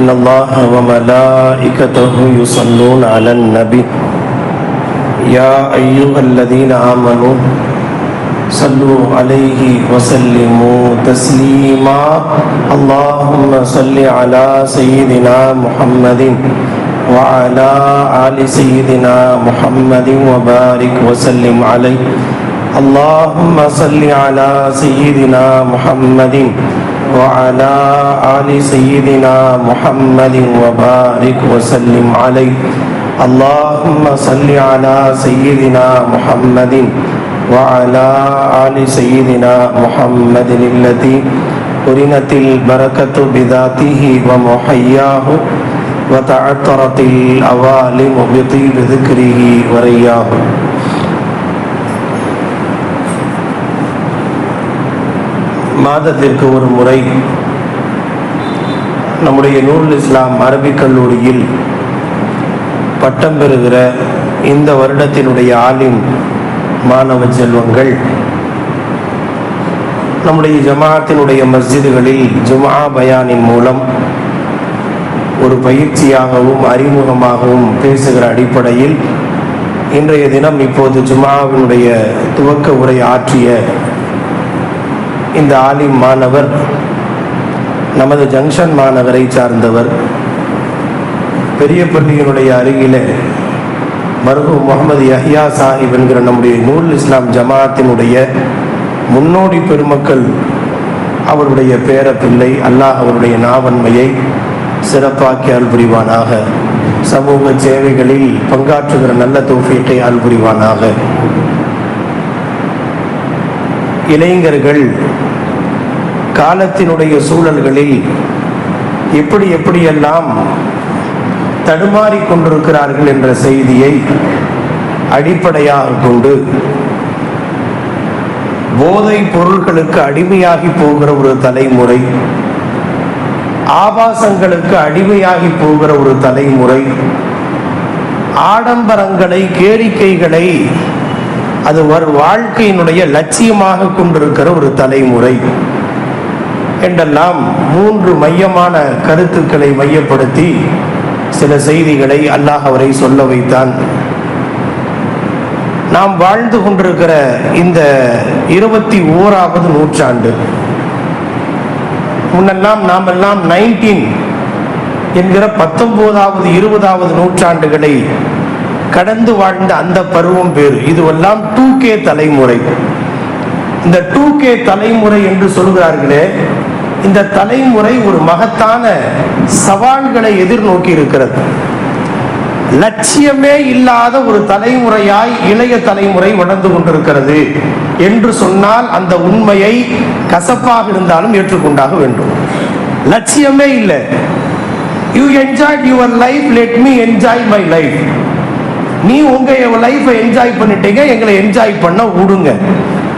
إن الله وملائكته يصلون على النبي يا أيها الذين آمنوا صلوا عليه وسلموا تسليما اللهم صل على سيدنا محمد وعلى آل سيدنا محمد وبارك وسلم عليه اللهم صل على سيدنا محمد وعلى آل سيدنا محمد وبارك وسلم عليه اللهم صل على سيدنا محمد وعلى آل سيدنا محمد الذي قرنت البركة بذاته ومحياه وتعطرت الأوالم بطيب ذكره ورياه. மாதத்திற்கு ஒரு முறை நம்முடைய நூருல் இஸ்லாம் அரபிக் கல்லூரியில் பட்டம் பெறுகிற இந்த வருடத்தினுடைய ஆலிம் மாணவ செல்வங்கள் நம்முடைய ஜமாஅத்தினுடைய மஸ்ஜிதுகளில் ஜும்ஆ பயானின் மூலம் ஒரு பயிற்சியாகவும் அறிமுகமாகவும் பேசுகிற அடிப்படையில் இன்றைய தினம் இப்போது ஜும்ஆவினுடைய துவக்க உரை ஆற்றிய இந்த ஆலிம் மாணவர் நமது ஜங்ஷன் மாநகரை சார்ந்தவர். பெரியப்பள்ளியினுடைய அருகிலே மர்ஹூம் முகமது யஹ்யா சாஹிப் என்கிற நம்முடைய நூருல் இஸ்லாம் ஜமாஅத்தினுடைய முன்னோடி பெருமக்கள் அவருடைய பேரப்பிள்ளை. அல்லாஹ் அவருடைய நாவன்மையை சிறப்பாக்கி அல்புரிவானாக. சமூக சேவைகளில் பங்காற்றுகிற நல்ல தௌஃபீக்கை அல்புரிவானாக. இளைஞர்கள் காலத்தினுடைய சூழல்களில் எப்படியெல்லாம் தடுமாறிக் கொண்டிருக்கிறார்கள் என்ற செய்தியை அடிப்படையாக கொண்டு போதைப் பொருட்களுக்கு அடிமையாகி போகிற ஒரு தலைமுறை, ஆபாசங்களுக்கு அடிமையாகி போகிற ஒரு தலைமுறை, ஆடம்பரங்களை கேளிக்கைகளை அது ஒரு வாழ்க்கையினுடைய லட்சியமாக கொண்டிருக்கிற ஒரு தலைமுறை என்றெல்லாம் 3 மையமான கருத்துக்களை மையப்படுத்தி சில செய்திகளை அல்லாஹ் அவரை சொல்ல வைத்தான். நாம் வாழ்ந்து கொண்டிருக்கிற இந்த 21வது நூற்றாண்டு, முன்னெல்லாம் நாமெல்லாம் 19 என்கிற 19வது 20வது நூற்றாண்டுகளை கடந்து வாழ்ந்த அந்த பருவம் பேரு. இதுவெல்லாம் 2K தலைமுறை. இந்த 2K தலைமுறை என்று சொல்கிறார்களே, இந்த தலைமுறை ஒரு மகத்தான சவால்களை எதிர்நோக்கி இருக்கிறது. லட்சியமே இல்லாத ஒரு தலைமுறையாய் இளைய தலைமுறை வளர்ந்து கொண்டிருக்கிறது என்று சொன்னால் அந்த உண்மையை கசப்பாக இருந்தாலும் ஏற்றுக்கொண்டாக வேண்டும். லட்சியமே இல்லை. You enjoyed your life, let me enjoy my life. நீ உங்க லைஃபை என்ஜாய் பண்ணிட்டீங்க, எங்களை என்ஜாய் பண்ண விடுங்க.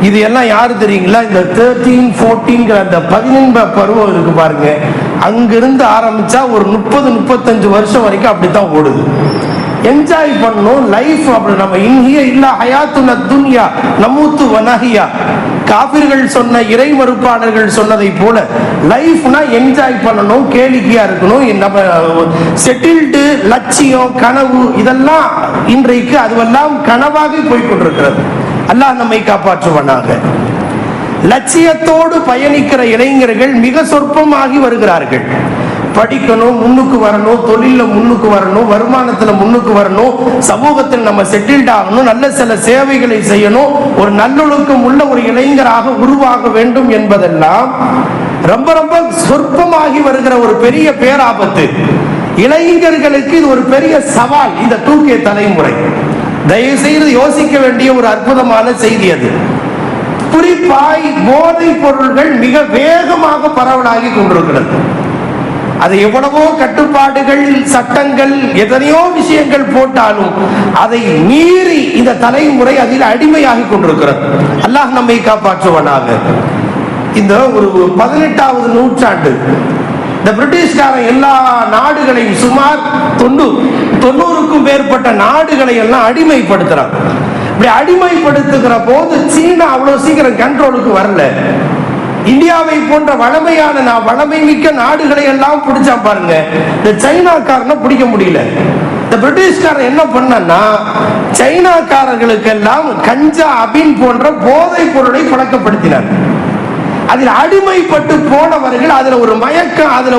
இது எல்லாம் யாரு தெரியுங்களா? இந்த 13, 14 அந்த 15 பருவம் இருக்கு பாருங்க, அங்கிருந்து ஆரம்பிச்சா ஒரு 30-35 வருஷம் வரைக்கும் அப்படித்தான் ஓடுது. என்ஜாய் பண்ணணும் லைஃப். அப்படி நம்ம இன்ஹிய இல்ல ஹயாத்துன துன்யா நமூத்து வனஹியா, காபிர்கள் சொன்ன, இறை மறுப்பாளர்கள் சொன்னதை போல லைஃப்னா என்ஜாய் பண்ணணும், கேளிக்கையா இருக்கணும். நம்ம செட்டில்டு லட்சியம் கனவு இதெல்லாம் இன்றைக்கு அதுவெல்லாம் கனவாக போய்கொண்டிருக்கிறது. அல்லாஹ் நம்மை காப்பாற்றுவானாக. லட்சியத்தோடு பயணிக்கிற இளைஞர்கள் மிக சொற்பமாகி வருகிறார்கள். படிக்கணும், முன்னுக்கு வரணும், தொழில முன்னுக்கு வரணும், வருமானத்துல முன்னுக்கு வரணும், சமூகத்தில் நம்ம செட்டில்ட் ஆகணும், நல்ல சில சேவைகளை செய்யணும், ஒரு நல்லொழுக்கம் உள்ள ஒரு இளைஞராக உருவாக வேண்டும் என்பதெல்லாம் ரொம்ப ரொம்ப சொற்பமாகி வருகிற ஒரு பெரிய பேராபத்து. இளைஞர்களுக்கு இது ஒரு பெரிய சவால். இந்த 2K தலைமுறை தயவு செய்து யோசிக்க வேண்டிய ஒரு அற்புதமான செய்தி அது. குறிப்பாய் போதைப் பொருள்கள் மிக வேகமாக பரவலாகி கொண்டிருக்கிறது. அது எவ்வளவோ கட்டுப்பாடுகள், சட்டங்கள், எத்தனையோ விஷயங்கள் போட்டாலும் அதை மீறி இந்த தலைமுறை அதில் அடிமையாகி கொண்டிருக்கிறது. அல்லாஹ் நம்மை காப்பாற்றுவானாக. இந்த ஒரு 18வது நூற்றாண்டு இந்த பிரிட்டிஷ்காரன் எல்லா நாடுகளையும் சுமார் 90க்கும் மேற்பட்ட நாடுகளை எல்லாம் அடிமைப்படுத்துறான். இப்படி அடிமைப்படுத்துகிற போது சீனா அவ்வளவு சீக்கிரம் கண்ட்ரோலுக்கு வரல. இந்தியாவை போன்ற வளமை மிக்க நாடுகளை எல்லாம் பிடிச்சா பாருங்க, இந்த சைனாக்காரனை பிடிக்க முடியல. இந்த பிரிட்டிஷ்காரன் என்ன பண்ணா, சைனாக்காரர்களுக்கு எல்லாம் கஞ்சா அபின் போன்ற போதைப் பொருளை பழக்கப்படுத்தினார். அதில் அடிமைப்பட்டு போனவர்கள், அதுல ஒரு மயக்கம், அதுல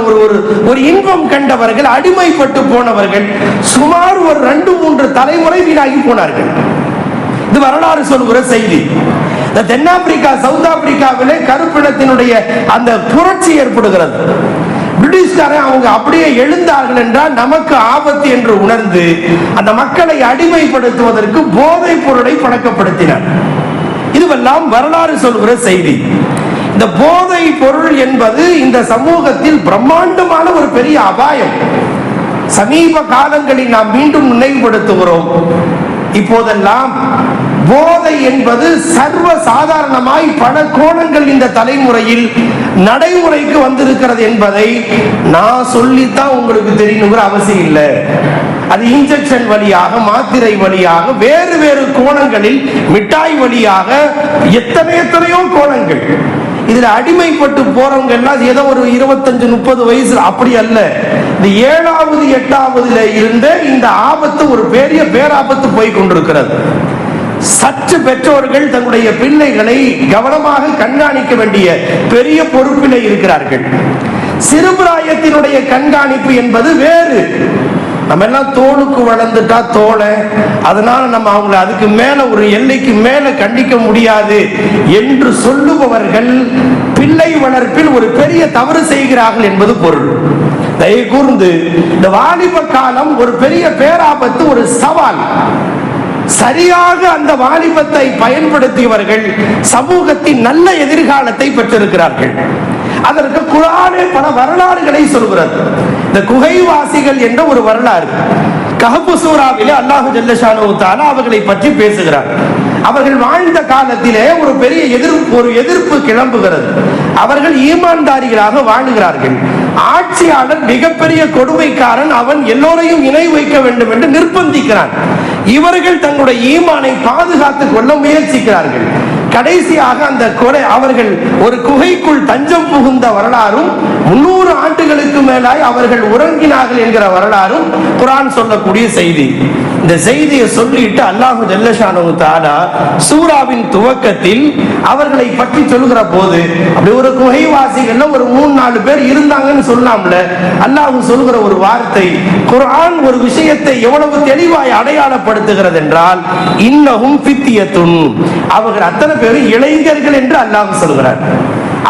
ஒரு இன்பம் கண்டவர்கள், அடிமைப்பட்டு போனவர்கள் சுமார் ஒரு 2-3 தலைமுறை வீணாகி போனார்கள். இது வரலாறு சொல்கிற செய்தி. தென்னாப்பிரிக்கா, சவுத் ஆப்பிரிக்காவிலே கருப்பினத்தினுடைய அந்த புரட்சி ஏற்படுகிறது. பிரிட்டிஷ்காரன் அவங்க அப்படியே எழுந்தார்கள் என்றால் நமக்கு ஆபத்து என்று உணர்ந்து அந்த மக்களை அடிமைப்படுத்துவதற்கு போதைப் பொருளை பழக்கப்படுத்தினார். இதுவெல்லாம் வரலாறு சொல்கிற செய்தி. இந்த போதை பொருள் என்பது இந்த சமூகத்தில் பிரம்மாண்டமான ஒரு பெரிய அபாயம். சமீப காலங்களில் நாம் மீண்டும் நினைவுபடுத்துகிறோம். இப்போதெல்லாம் போதை என்பது சர்வ சாதாரணமாய் பல கோணங்கள் இந்த தலைமுறையில் நடைமுறைக்கு வந்திருக்கிறது என்பதை நான் சொல்லித்தான் உங்களுக்கு தெரியணுங்கிற அவசியம் இல்லை. அது இன்ஜெக்ஷன் வழியாக, மாத்திரை வழியாக, வேறு வேறு கோணங்களில், மிட்டாய் வழியாக, எத்தனையோ கோணங்கள். இதுல அடிமைப்பட்டு போறவங்க எல்லாம் ஏதோ ஒரு 25-30 வயசு அப்படி அல்ல. இந்த 7வது 8வதுல இருந்த இந்த ஆபத்து ஒரு பெரிய பேராபத்து போய் கொண்டிருக்கிறது. சற்று பெற்றோர்கள் தங்களுடைய பிள்ளைகளை கவனமாக கண்காணிக்க வேண்டிய பெரிய பொறுப்பிலே இருக்கிறார்கள். சிறுபிராயத்தினுடைய கண்காணிப்பு என்பது வேறு. நம்ம எல்லாம் தோளுக்கு வளர்ந்துட்டா தோலை, அதனால நம்ம அவங்களை அதுக்கு மேல ஒரு எல்லைக்கு மேல கண்டிக்க முடியாது என்று சொல்லுபவர்கள் பிள்ளை வளர்ப்பில் ஒரு பெரிய தவறு செய்கிறார்கள் என்பது பொருள். தயவு கூர்ந்து இந்த வாலிப காலம் ஒரு பெரிய பேராபத்து, ஒரு சவால். சரியாக அந்த வாலிபத்தை பயன்படுத்தியவர்கள் சமூகத்தின் நல்ல எதிர்காலத்தை பெற்றிருக்கிறார்கள். அதற்கு குர்ஆனே பல வரலாறுகளை சொல்கிறது. இந்த குகைவாசிகள் என்ற ஒரு வரலாறு கஹ்ஃப் சூராவிலே அல்லாஹ் ஜல்ல ஷானஹு தஆலா அவர்களை பற்றி பேசுகிறார். அவர்கள் வாழ்ந்த காலத்திலே ஒரு பெரிய எதிர்ப்பு கிளம்புகிறது. அவர்கள் ஈமான்தாரிகளாக வாழுகிறார்கள். ஆட்சியாளர் மிகப்பெரிய கொடுமைக்காரன், அவன் எல்லோரையும் இணை வைக்க வேண்டும் என்று நிர்பந்திக்கிறான். இவர்கள் தங்களுடைய ஈமானை பாதுகாத்துக் கொள்ள முயற்சிக்கிறார்கள். கடைசியாக அந்த அவர்கள் ஒரு குகைக்குள் தஞ்சம் புகுந்த வரலாறும் 300 ஆண்டுகளுக்கு மேலாய் அவர்கள் உறங்கினார்கள் என்கிற வரலாறும் குர்ஆன் சொல்லக்கூடிய செய்தி. இந்த செய்தியை சொல்லிட்டு அல்லாஹ் ஜல்ல ஷானஹு தஆலா சூராவின் துவக்கத்தில் அவர்களை பற்றி சொல்கிற போது, அப்படி ஒரு குகைவாசிகள்ல ஒரு 3-4 பேர் இருந்தாங்கன்னு சொல்லாமல அல்லாஹ் சொல்கிற ஒரு வார்த்தை, குர்ஆன் ஒரு விஷயத்தை எவ்வளவு தெளிவாய் அடையாளப்படுத்துகிறது என்றால், இன்னஹும் ஃபித்யத்துன், அவர்கள் அத்தனை பேரும் இளைஞர்கள் என்று அல்லாஹ் சொல்கிறார்.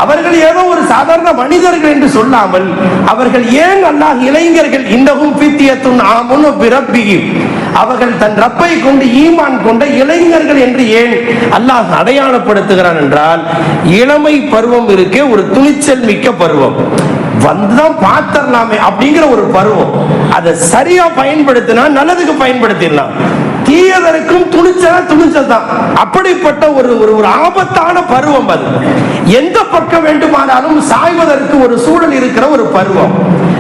அவர்கள் ஏதோ ஒரு சாதாரண மனிதர்கள் என்று சொல்லாமல் அவர்கள் ஏன் அல்லாஹ் இளைஞர்கள், இன்னஹும் ஃபித்யத்துன் ஆமனு பிரப்பிஹிம், அவர்கள் தன் ரப்பை கொண்டு ஈமான் கொண்ட இளைஞர்கள் என்று ஏன் அல்லாஹ் அடையாளப்படுத்துகிறான் என்றால், இளமை பருவம் இருக்கே ஒரு துணிச்சல் மிக்க பருவம், வந்துதான் பார்த்தரலாமே அப்படிங்கிற ஒரு பருவம். அதை சரியா பயன்படுத்தினா நல்லதுக்கு பயன்படுத்திடலாம், தீயதற்கும் துணிச்சல் தான். அப்படிப்பட்ட ஒரு ஆபத்தான பருவம் அது. எந்த பக்கம் வேண்டுமானாலும் சாய்வதற்கு ஒரு சூழல் இருக்கிற ஒரு பருவம்.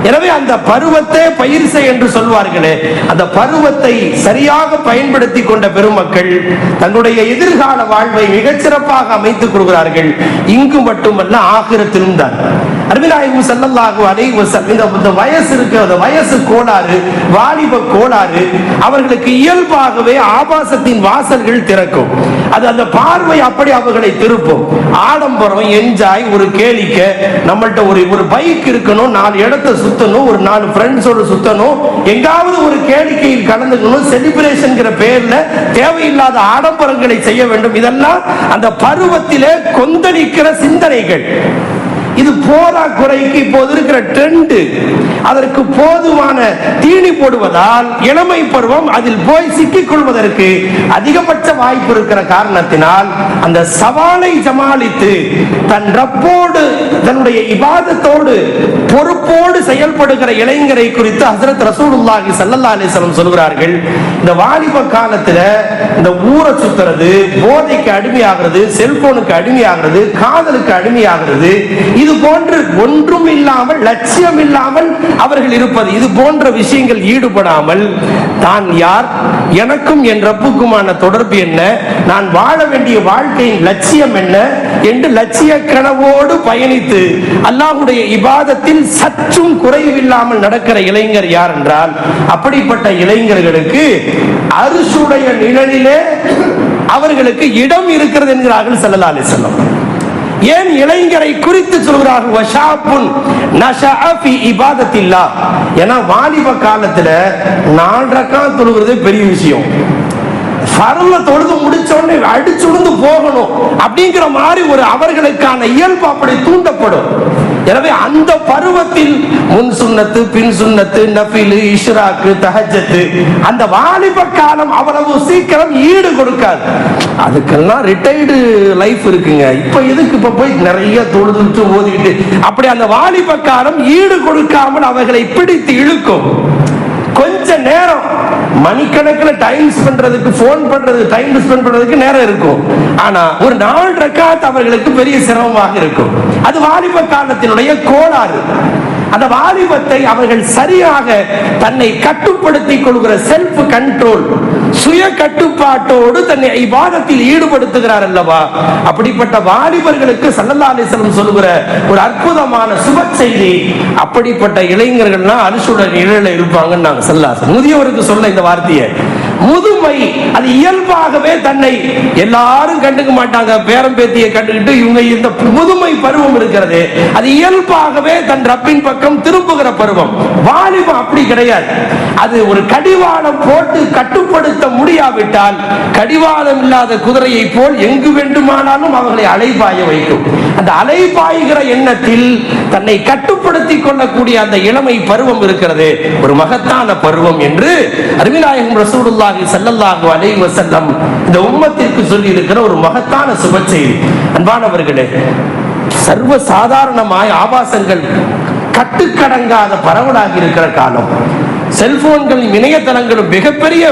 எனவே அந்த பருவத்தை பயிர் செய் என்று சொல்வார்களே, அந்த பருவத்தை சரியாக பயன்படுத்தி கொண்ட பெருமக்கள் தங்களுடைய எதிர்கால வாழ்வை மிகச்சிறப்பாக அமைத்துக் கொள்கிறார்கள். இங்கு மட்டுமல்ல, ஆகிரத்திலும் தான். அருமைநாயகம் ஸல்லல்லாஹு அலைஹி வஸல்லம் இந்த வயசு இருக்கிற வயசு கோளாறு, வாலிப கோளாறு, அவர்களுக்கு இயல்பாகவே ஆபாசத்தின் வாசல்கள் திறக்கும். அது அந்த பார்வை அப்படி அவர்களை திருப்பும். ஆடம்பரம், என்ஜாய், ஒரு கேளிக்கை, நம்மள்ட்ட ஒரு பைக் இருக்கணும், 4 இடத்தை சுத்தணும், ஒரு 4 ஃப்ரெண்ட்ஸோட சுத்தணும், எங்காவது ஒரு கேளிக்கையில் கலந்துக்கணும், செலிப்ரேஷன் பேர்ல தேவையில்லாத ஆடம்பரங்களை செய்ய வேண்டும். இதெல்லாம் அந்த பருவத்திலே கொந்தளிக்கிற சிந்தனைகள். இது போதாக்குறைக்கு இப்போது இருக்கிற ட்ரெண்ட், அதற்கு போதுமான தீனி போடுவதால் இளமை பருவம் அதில் போய் சிக்கிக் கொள்வதற்கு அதிகபட்ச வாய்ப்பு இருக்கிற காரணத்தினால் அந்த சவாலை சமாளித்து தன் ரப்போடு தன்னுடைய இபாதத்தோடு பொறுப்போடு செயல்படுகிற இளைஞரை குறித்து ஹஜ்ரத் ரசூலுல்லாஹி ஸல்லல்லாஹு அலைஹி வஸல்லம் சொல்கிறார்கள், இந்த வாலிப காலத்துல இந்த ஊரை சுத்துறது, போதைக்கு அடிமையாகிறது, செல்போனுக்கு அடிமையாகிறது, காதலுக்கு அடிமையாகிறது, இது போன்று ஒன்றும் இல்லாமல் லட்சியம் இல்லாமல் அவர்கள் இருப்பது, இது போன்ற விஷயங்கள் ஈடுபடாமல் தான் யார், எனக்கும் என் ரப்புக்குமான தொடர்பு என்ன, நான் வாழ வேண்டிய வாழ்க்கையின் லட்சியம் என்ன என்று லட்சிய கனவோடு பயணித்து அல்லாஹ்வுடைய இபாதத்தில் சற்றும் குறைவில்லாமல் நடக்கிற இளைஞர் யார் என்றால், அப்படிப்பட்ட இளைஞர்களுக்கு அர்ஷுடைய நிழலிலே அவர்களுக்கு இடம் இருக்கிறது என்கிறார்கள் ஸல்லல்லாஹு அலைஹி வஸல்லம். ஏன் இளைஞரை குறித்து சொல்கிறார்கள் வஷாபுன் நஷஅ ஃபீ இபாதத்தில்லாஹ்? ஏன்னா வாலிப காலத்துல 4 ரக்காத் தொழுகிறது பெரிய விஷயம். ஃபர்ல தொழுது முடிச்ச உடனே அடிச்சுழுந்து போகணும் அப்படிங்கிற மாதிரி ஒரு அவர்களுக்கான இயல்பு அப்படி தூண்டப்படும். எனவே அந்த பருவத்தில் முன் சுன்னத்து, பின் சுன்னத்து, நஃபில், இஷ்ராக்கு, தஹஜ்ஜத், அந்த வாலிப காலம் அவ்வளவு சீக்கிரம் ஈடு கொடுக்காது. அதுக்கெல்லாம் ரிட்டையர்டு லைஃப் இருக்குங்க. இப்ப எதுக்கு இப்ப போய் நிறைய தொழுதுட்டு ஓதிட்டு அப்படி அந்த வாலிப காலம் ஈடு கொடுக்காமல் அவர்களை பிடித்து இழுக்கும். கொஞ்ச நேரம் மணிக்கணக்கில் டைம் ஸ்பெண்ட் பண்றதுக்கு, போன் பண்றதுக்கு, டைம் ஸ்பெண்ட் பண்றதுக்கு நேரம் இருக்கும். ஆனா ஒரு 4 ரக்காத் அவர்களுக்கு பெரிய சிரமமாக இருக்கும். அது வாலிப காலத்தினுடைய கோளாறு. அந்த வாலிபத்தை அவர்கள் சரியாக தன்னை கட்டுப்படுத்திக் கொள்கிற செல்ஃப் கண்ட்ரோல், சுய கட்டுப்பாட்டோடு தன்னை இபாதத்தில் ஈடுபடுத்துகிறார் அல்லவா? அப்படிப்பட்ட வாலிபர்களுக்கு ஸல்லல்லாஹு அலைஹி வஸல்லம் சொல்லுகிற ஒரு அற்புதமான சுப செய்தி. அப்படிப்பட்ட இளைஞர்கள்லாம் அர்ஷுடைய நிழலில் இருப்பாங்கன்னு நாங்க ஸல்லல்லாஹு முதியவருக்கு சொல்ல இந்த வார்த்தையை. முதுமை அது இயல்பாகவே தன்னை எல்லாரும் கண்டுக்க மாட்டாங்க, பேரம் பேத்தியை கண்டுகிட்டு இவங்க இந்த முதுமை பருவம் இருக்கிறது, அது இயல்பாகவே தன் ரப்பின் பக்கம் திரும்புகிற பருவம். வாலிபம் அப்படி கிடையாது. அது ஒரு கடிவாளம் போட்டு கட்டுப்படுத்த முடியாவிட்டால் கடிவாளம் இல்லாத குதிரையை போல் எங்கு வேண்டுமானாலும் அவர்களை அலைபாய வைக்கும். அந்த அலைபாய்கிற எண்ணத்தில் தன்னை கட்டுப்படுத்திக் கொள்ளக்கூடிய அந்த இளமை பருவம் இருக்கிறது ஒரு மகத்தான பருவம் என்று அருமைநாயகம் ரசூலுல்லாஹி ஸல்லல்லாஹு அலைஹி வஸல்லம் இந்த உம்மத்திற்கு சொல்லி இருக்கிற ஒரு மகத்தான சுப செய்தி. அன்பானவர்களே, சர்வ சாதாரணமாய் ஆபாசங்கள் கட்டுக்கடங்காத பரவலாகி இருக்கிற காலம். செல்போன்களும் இணையதளங்களும் மிகப்பெரிய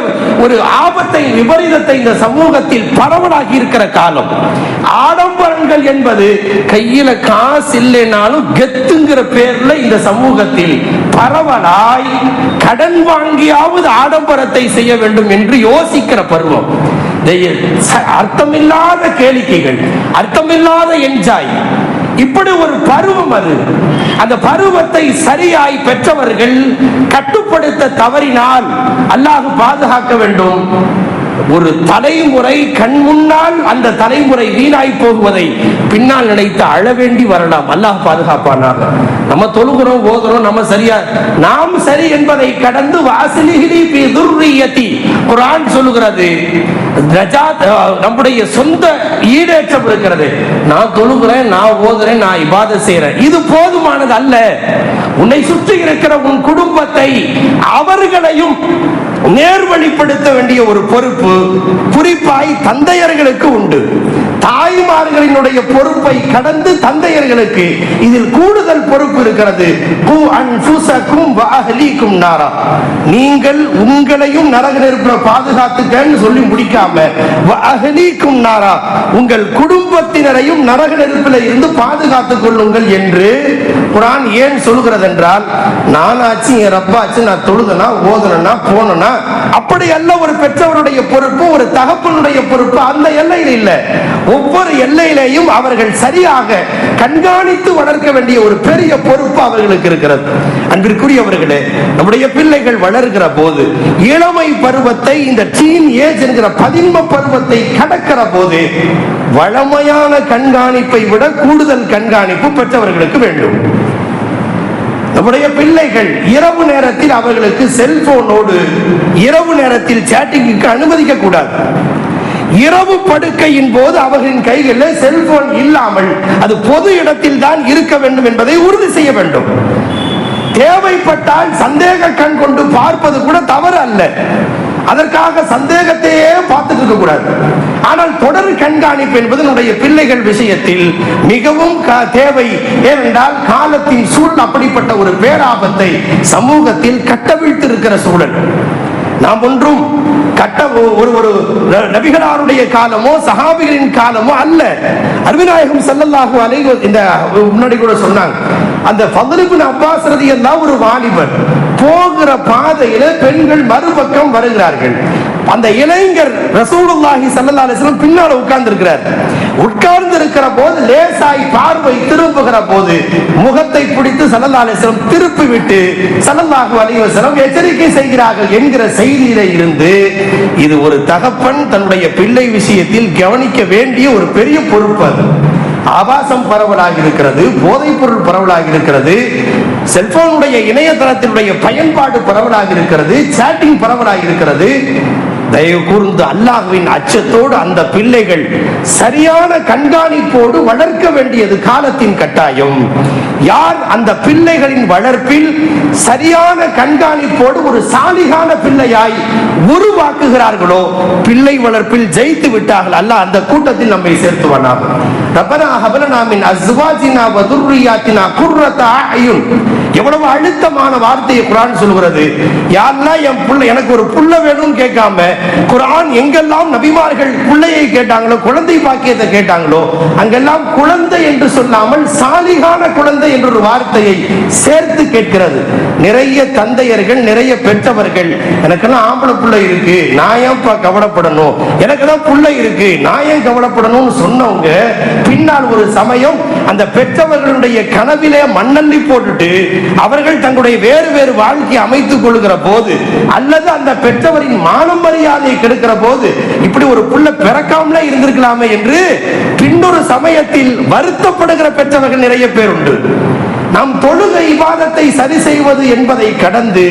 ஒரு ஆபத்தை, விபரீதத்தை இந்த சமூகத்தில் பரவலாகி இருக்கிற காலம். ஆடம்பரங்கள் என்பது கையில காசு இல்லைனாலும் கெத்துங்கிற பேர்ல இந்த சமூகத்தில் பரவலாய் கடன் வாங்கியாவது ஆடம்பரத்தை செய்ய வேண்டும் என்று யோசிக்கிற பருவம். அர்த்தமில்லாத கேளிக்கைகள், அர்த்தமில்லாத என்ஜாய், இப்படி ஒரு பருவம். அது அந்த பருவத்தை சரியாய் பெற்றவர்கள் கட்டுப்படுத்த தவறினால் அல்லாஹ் பாதுகாக்க வேண்டும். ஒரு தலைமுறை கண் முன்னால் அந்த தலைமுறை வீணாய் போகுவதை பின்னால் நினைத்து அழ வேண்டி வரலாம். அல்லாஹ் பாதுகாப்பானாக. நம்ம தொழுகிறோம், ஓதுறோம், நம்ம சரியா, நாம் சரி என்பதை கடந்து வாசிலிஹி ஃபீ துர்ரிய்யதி, குர்ஆன் சொல்லுகிறது, நம்முடைய சொந்த ஈடேற்றம் இருக்கிறது. நான் தொழுகிறேன், நான் ஓதுறேன், நான் இபாதத் செய்றேன், இது போதுமானது அல்ல. உன்னை சுற்றி இருக்கிற உன் குடும்பத்தை, அவர்களையும் நேர்வழிப்படுத்த வேண்டிய ஒரு பொறுப்பு குறிப்பாய் தந்தையர்களுக்கு உண்டு. தாய்மார்களினுடைய பொறுப்பை கடந்து தந்தையர்களுக்கு இதில் கூடுதல் பொறுப்பு இருக்கிறது. நீங்கள் உங்களையும் நரக நெருப்புல பாதுகாத்துக்கன்னு சொல்லி முடிக்காம நாரா, உங்கள் குடும்பத்தினரையும் நரக நெருப்பில் இருந்து பாதுகாத்துக் கொள்ளுங்கள் என்று குர்ஆன் ஏன் சொல்கிறது என்றால், நானாச்சு என் ரப்பாச்சு நான் தொழுதனா ஓதுனா போனா அப்படி அல்ல. ஒரு பெற்றவருடைய பொறுப்பு, ஒரு தகப்பனுடைய பொறுப்பு அந்த எல்லையில் இல்லை. ஒவ்வொரு எல்லையிலேயும் அவர்கள் சரியாக கண்காணித்து வளர்க்க வேண்டிய ஒரு பெரிய பொறுப்பு அவர்களுக்கு இருக்கிறது. அன்பிற்குரியவர்களே, நம்முடைய பிள்ளைகள் வளர்கிற போது இளமை பருவத்தை, இந்த டீன் ஏஜ் என்கிற பதின்ம பருவத்தை கடக்கிற போது வளமையான கண்காணிப்பை விட கூடுதல் கண்காணிப்பு பெற்றவர்களுக்கு வேண்டும். நம்முடைய பிள்ளைகள் இரவு நேரத்தில் அவர்களுக்கு செல்போனோடு இரவு நேரத்தில் சேட்டிங்க்கு அனுமதிக்க கூடாது. இரவு படுக்கையின் போது அவர்களின் கைகளில் செல்போன் இல்லாமல் அது பொது இடத்தில் தான் இருக்க வேண்டும் என்பதை உறுதி செய்ய வேண்டும். தேவைப்பட்டால் சந்தேக கண் கொண்டு பார்ப்பது கூட தவறு அல்ல. அதற்காக சந்தேகத்தையே பார்த்துட்டு இருக்க கூடாது. ஆனால் தொடர் கண்காணிப்பு என்பது நம்முடைய பிள்ளைகள் விஷயத்தில் மிகவும் தேவை. ஏனென்றால் காலத்தின் சூழல் அப்படிப்பட்ட ஒரு பேராபத்தை சமூகத்தில் கட்டவிழ்த்து இருக்கிற சூழல். நாம் ஒன்றும் கட்ட ஒரு நபிகளாருடைய காலமோ சஹாபிகளின் காலமோ அல்ல. அருமைநாயகம் ஸல்லல்லாஹு அலைஹி இந்த முன்னாடி கூட சொன்னாங்க, அந்த ஃபத்ல் இப்னு அப்பாஸ் ரலியல்லாஹு ஒரு வாலிபர் போகிற பாதையில பெண்கள் மறுபக்கம் வருகிறார்கள். அந்த இளைஞர் ரசூலுல்லாஹி ஸல்லல்லாஹு அலைஹி வஸல்லம் பின்னால உட்கார்ந்து இருக்கிறார். உட்கார்ந்து இருக்கிற போது லேசாய் பார்வை திரும்புகிற போது முகத்தை பிடித்து ஸல்லல்லாஹு அலைஹி வஸல்லம் திருப்பி விட்டு ஸல்லல்லாஹு அலைஹி வஸல்லம் எச்சரிக்கை செய்கிறார்கள் என்கிற செய்தியில இருந்து இது ஒரு தகப்பன் தன்னுடைய பிள்ளை விஷயத்தில் கவனிக்க வேண்டிய ஒரு பெரிய பொறுப்பு. அது ஆபாசம் பரவலாக இருக்கிறது, போதைப் பொருள் பரவலாக இருக்கிறது, செல்போனுடைய இணையதளத்தினுடைய பயன்பாடு பரவலாக இருக்கிறது, சாட்டிங் பரவலாக இருக்கிறது. தயவு கூர்ந்து அல்லாஹ்வின் அச்சத்தோடு அந்த பிள்ளைகள் சரியான கண்காணிப்போடு வளர்க்க வேண்டியது காலத்தின் கட்டாயம். யார் அந்த பிள்ளைகளின் வளர்ப்பில் சரியான கண்காணிப்போடு ஒரு சாலிகான பிள்ளையாய் உருவாக்குகிறார்களோ பிள்ளை வளர்ப்பில் ஜெயித்து விட்டார்கள். அல்லாஹ் அந்த கூட்டத்தில் நம்மை சேர்த்துவானாக. ரப்பனா ஹப் லனா மின் அஸ்வாஜினா வ துர்ரியாத்தினா குர்ரத அயுன். எவ்வளவு அழுத்தமான வார்த்தையை குர்ஆன் சொல்கிறது. யா அல்லாஹ் என் புள்ள எனக்கு ஒரு புள்ள வேணும்னு கேட்காம குர்ஆன் எங்கெல்லாம் நபிமார்கள் பிள்ளையை கேட்டாங்களோ, குழந்தை பாக்கியத்தை கேட்டாங்களோ, அங்கெல்லாம் குழந்தை என்று சொல்லாமல் சாலிகான குழந்தை என்ற ஒரு வார்த்தையை சேர்த்து கேட்கிறது. நிறைய தந்தையர்கள், நிறைய பெற்றவர்கள், எனக்கெல்லாம் ஆம்பளை பிள்ளை இருக்கு, நான் ஏன்பா கவலைப்படணும், எனக்கு தான் பிள்ளை இருக்கு, நான் ஏன் கவலைப்படணும்னு சொன்னவங்க பின்னால் ஒரு சமயம் அந்த பெற்றவர்களுடைய கனவிலே மண்ணள்ளி போட்டுட்டு அவர்கள் தங்களுடைய வேறு வேறு வாழ்க்கை அமைத்துக் கொள்கிற போது, அல்லது அந்த பெற்றவரின் மானம் மரியாதையை கெடுக்கிற போது, இப்படி ஒரு புள்ள பிறக்காமலே இருந்திருக்கலாமே என்று பின்னொரு சமயத்தில் வருத்தப்படுகிற பெற்றவர்கள் நிறைய பேர் உண்டு. நாம் தொழுகை இபாதத்தை சரி செய்வது என்பதை கடந்து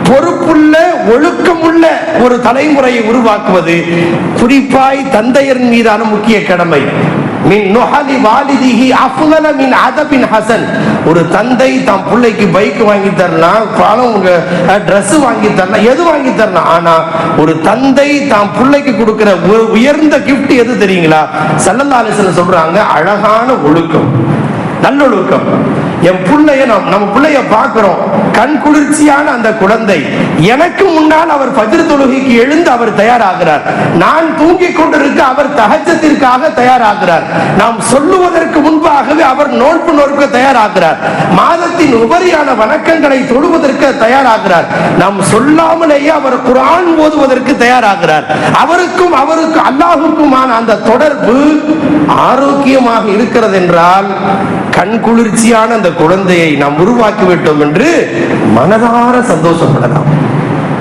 பொறுப்புள்ள ஒழுக்கமுள்ள ஒரு தலைமுறையை உருவாக்குவது குறிப்பாய் தந்தையரின் மீதான முக்கிய கடமை. மின் நுஹலி வாலிதிஹி அஃதல மின் அதபின் ஹஸன். ஒரு தந்தை தம் பிள்ளைக்கு பைக் வாங்கி தரலாம், பணம் Dress வாங்கி தரலாம், எது வாங்கி தரலாம். ஆனா ஒரு தந்தை தாம் பிள்ளைக்கு கொடுக்கிற உயர்ந்த கிஃப்ட் எது தெரியுங்களா? ஸல்லல்லாஹு அலைஹி வஸல்லம் சொல்றாங்க, அழகான ஒழுக்கம், நல்லொழுக்கம். என் பிள்ளைய நம்ம பிள்ளைய பார்க்கிறோம், கண் குளிர்ச்சியான அந்த குழந்தை. எனக்கு முன்னால் அவர் ஃபஜ்ர் தொழுகைக்கு எழுந்து அவர் தயாராகிறார். நான் தூங்கிக் கொண்டிருக்க அவர் தஹஜ்ஜத்திற்காக தயாராகிறார். நாம் சொல்லுவதற்கு முன்பாகவே அவர் நோன்பு நோக்க தயாராகிறார். மாதத்தின் உபரியான வணக்கங்களை தொழுவதற்கு தயாராகிறார். நாம் சொல்லாமலேயே அவர் குர்ஆன் ஓதுவதற்கு தயாராகிறார். அவருக்கும் அல்லாஹுக்குமான அந்த தொடர்பு ஆரோக்கியமாக இருக்கிறது என்றால் கண் குளிர்ச்சியான அந்த குழந்தையை நாம் உருவாக்கிவிட்டோம் என்று மனதார சந்தோஷப்படலாம்.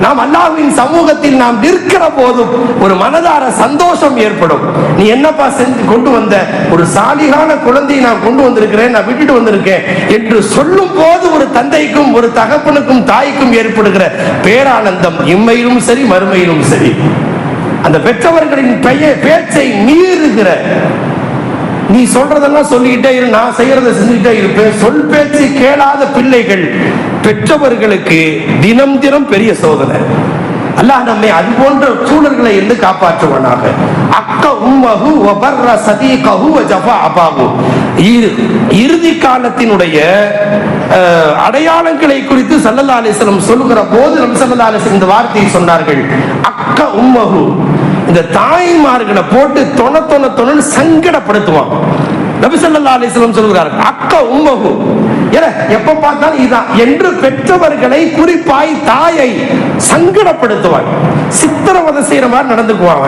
நாம் அல்லாஹ்வின் சமூகத்தில் நாம் நிற்கிற போதும் ஒரு மனதார சந்தோஷம் ஏற்படும். நீ என்னப்பா செஞ்சு கொண்டு வந்த, ஒரு சாலிகான குழந்தையை நான் கொண்டு வந்திருக்கிறேன், நான் விட்டுட்டு வந்திருக்கேன் என்று சொல்லும் போது ஒரு தந்தைக்கும் ஒரு தகப்பனுக்கும் தாய்க்கும் ஏற்படுகிற பேரானந்தம் இம்மையிலும் சரி மறுமையிலும் சரி. அந்த பெற்றவர்களின் பேச்சை மீறுகிற, நீ சொல்றதெல்லாம் சொல்லிக்கிட்டே இரு, நான் செய்யறதை செஞ்சுக்கிட்டே இருப்பேன், சொல் பேச்சு கேளாத பிள்ளைகள் பெற்றவர்களுக்கு தினம் தினம் பெரிய சோதனை. அல்லாஹ் நம்மை அது போன்ற சூழல்களை இருந்து காப்பாற்றுவனாக. அக்க உம்மஹு வ பர்ர சதீகஹு வ ஜஃபா அபாஹு. இறுதி காலத்தினுடைய அடையாளங்களை குறித்து ஸல்லல்லாஹு அலைஹி வஸல்லம் சொல்லுகிற போது நபி ஸல்லல்லாஹு அலைஹி வஸல்லம் இந்த வார்த்தையை சொன்னார்கள், அக்க உம்மஹு. இந்த தாய்மார்களை போட்டு தொண சங்கடப்படுத்துவான். நபி ஸல்லல்லாஹு அலைஹி வஸல்லம் சொல்கிறார்கள், அக்க உம்மஹு, எப்ப பார்த்தாலும் இதான் என்று பெற்றவர்களை குறிப்பாய் தாயை சங்கடப்படுத்துவான், சித்திரவதை செய்யற மாதிரி நடந்துக்குவாங்க.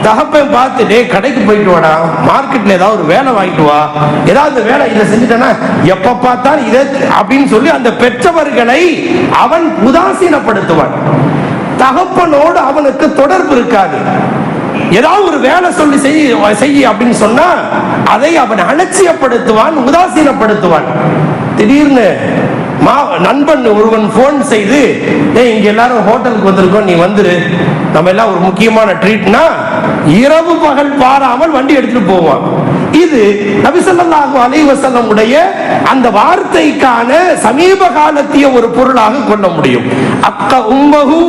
தகப்பன் பார்த்து, டே கடைக்கு போயிட்டு வாடா, மார்க்கெட்ல ஏதாவது ஒரு வேலை வாங்கிட்டு வா, ஏதாவது வேலை இதை செஞ்சுட்டேன்னா எப்ப பார்த்தாலும் இதை அப்படின்னு சொல்லி அந்த பெற்றவர்களை அவன் உதாசீனப்படுத்துவான். தகப்பனோடு அவனுக்கு தொடர்பு இருக்காது. ஏதாவது ஒரு வேலை சொல்லி செய்ய அப்படின்னு சொன்னா அதை அவன் அலட்சியப்படுத்துவான், உதாசீனப்படுத்துவான். திடீர்னு நண்பன் ஒருவன் போன் செய்து, இங்க எல்லாரும் ஹோட்டலுக்கு வந்திருக்கோம், நீ வந்துரு, நம்ம எல்லாம் ஒரு முக்கியமான ட்ரீட்னா இரவு பகல் பாராமல் வண்டி எடுத்துட்டு போவான். இது நபி ஸல்லல்லாஹு அலைஹி வஸல்லம் உடைய அந்த வார்த்தைக்கான சமீப காலத்திய ஒரு பொருளாக கொள்ள முடியும். அக்க உம்மஹு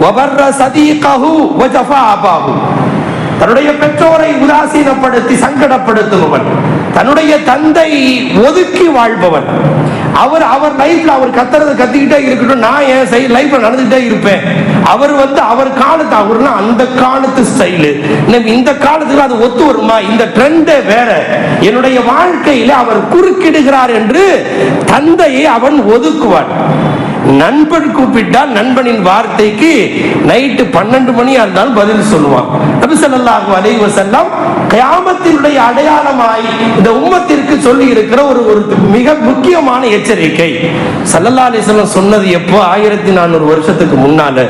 வ பர்ர சதீகஹு வ ஜஃபா அபாஹு. தன்னுடைய பெற்றோரை உதாசீனப்படுத்தி சங்கடப்படுத்துபவன், தன்னுடைய தந்தை ஒதுக்கி வாழ்பவன், அவர் லைஃப்ல அவர் கத்துறது கத்திக்கிட்டே இருக்கட்டும், நான் என் லைஃப்ல நடந்துகிட்டே இருப்பேன். அவர் காலத்து அவர்னா அந்த காலத்து ஸ்டைலு, இந்த காலத்துக்கு அது ஒத்து வருமா, இந்த ட்ரெண்டே வேற, என்னுடைய வாழ்க்கையில அவர் குறுக்கிடுகிறார் என்று தந்தையை அவன் ஒதுக்குவான். நண்பன் கூப்பிட்டால் நண்பனின் வார்த்தைக்கு நைட்டு 12 மணியா இருந்தாலும் பதில் சொல்லுவான். நபி ஸல்லல்லாஹு அலைஹி வஸல்லம் கியாமத்தினுடைய அடையாளமாய் இந்த உம்மத்திற்கு சொல்லி இருக்கிற ஒரு மிக முக்கியமான எச்சரிக்கை. ஸல்லல்லாஹு அலைஹி வஸல்லம் சொன்னது எப்போ? 1400 வருஷத்துக்கு முன்னால.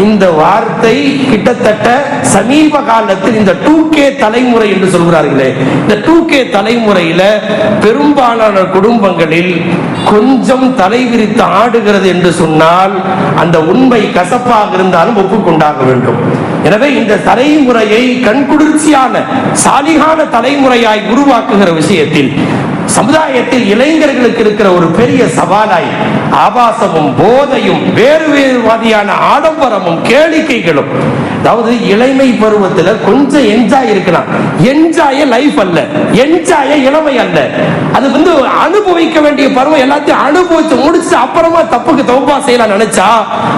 இந்த வார்த்தை கிட்டத்தட்ட சமீப காலத்தில் இந்த 2K தலைமுறை என்று சொல்கிறார்களே, இந்த 2K தலைமுறையில பெரும்பாலான குடும்பங்களில் கொஞ்சம் தலைவிரித்து ஆடுகிறது என்று சொன்னால் அந்த உண்மை கசப்பாக இருந்தாலும் ஒப்புக்கொண்டாக வேண்டும். எனவே இந்த தலைமுறையை கண்குளிர்ச்சியான சாலிகான தலைமுறையாய் உருவாக்குகிற விஷயத்தில் சமுதாயத்தில் இளைஞர்களுக்கு இருக்கிற ஒரு பெரிய சவாலாய் ஆபாசமும் போதையும் வேறு வேறு வகையான ஆடம்பரமும் கேளிக்கைகளும். அதாவது இளமை பருவத்தில் கொஞ்சம் என்ஜாய் இருக்கலாம், என்ஜாய லைஃப் அல்ல, என்ஜாய இளமை அல்ல. அது அனுபவிக்க வேண்டிய பருவம், எல்லாத்தையும் அனுபவிச்சு முடிச்சு அப்புறமா தப்புக்கு தௌபா செய்யலாம் நினைச்சா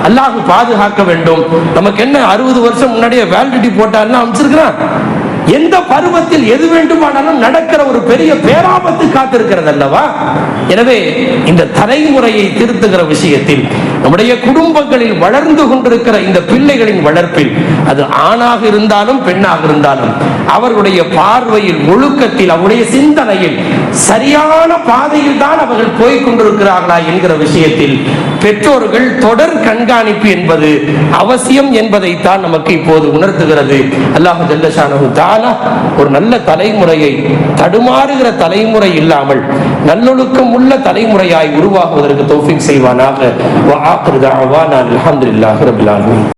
அல்லாஹ் பாதுகாக்க வேண்டும். நமக்கு என்ன 60 வருஷம் முன்னாடியே வேலிடிட்டி போட்டாருன்னு அமைச்சிருக்கிறான். எந்த பருவத்தில் எது வேண்டுமானாலும் நடக்கிற ஒரு பெரிய பேராபத்து காத்திருக்கிறது அல்லவா? எனவே இந்த தலைமுறையை திருத்துகிற விஷயத்தில் நம்முடைய குடும்பங்களில் வளர்ந்து கொண்டிருக்கிற இந்த பிள்ளைகளின் வளர்ப்பில், அது ஆணாக இருந்தாலும் பெண்ணாக இருந்தாலும், அவர்களுடைய பார்வையில், ஒழுக்கத்தில், அவருடைய சிந்தனையில் சரியான பாதையில் தான் அவர்கள் போய்கொண்டிருக்கிறார்களா என்கிற விஷயத்தில் பெற்றோர்கள் தொடர் கண்காணிப்பு என்பது அவசியம் என்பதைத்தான் நமக்கு இப்போது உணர்த்துகிறது. அல்லாஹ் ஜல்ல ஷானஹு தஆலா ஒரு நல்ல தலைமுறையை, தடுமாறுகிற தலைமுறை இல்லாமல் நல்லொழுக்கம் உள்ள தலைமுறையாய் உருவாகுவதற்கு தௌஃபீக் செய்வானாக. வ ஆகிரு தஅவானா அல்ஹம்துலில்லாஹி ரப்பில் ஆலமீன்.